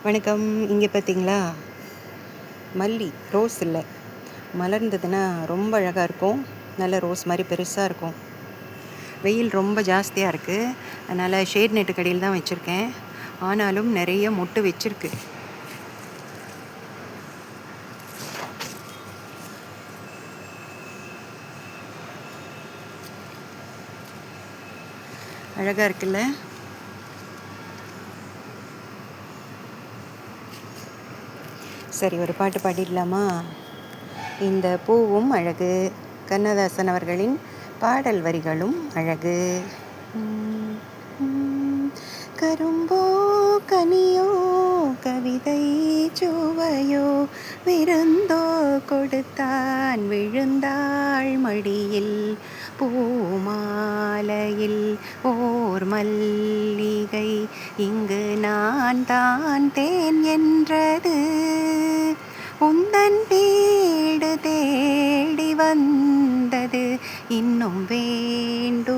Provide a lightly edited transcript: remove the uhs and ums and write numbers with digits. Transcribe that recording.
வணக்கம். இங்கே பார்த்தீங்களா, மல்லி ரோஸ் இல்லை, மலர்ந்ததுன்னா ரொம்ப அழகாக இருக்கும். நல்ல ரோஸ் மாதிரி பெருசாக இருக்கும். வெயில் ரொம்ப ஜாஸ்தியாக இருக்குது, அதனால் ஷேட் நெட்டு கடையில் தான் வச்சுருக்கேன். ஆனாலும் நிறைய மொட்டு வச்சிருக்கு. அழகாக இருக்குல்ல? சரி, ஒரு பாட்டு பாடிடலாமா? இந்த பூவும் அழகு, கண்ணதாசன் அவர்களின் பாடல் வரிகளும் அழகு. கரும்போ கனியோ கவிதை சுவையோ, விருந்தோ கொடுத்தான் விழுந்தாள் மடியில். பூமாலையில் ஓர் மல்லிகை இங்கு நான் தான் தேன் என்றது. உந்தன் வீடு தேடி வந்தது, இன்னும் வேண்டும்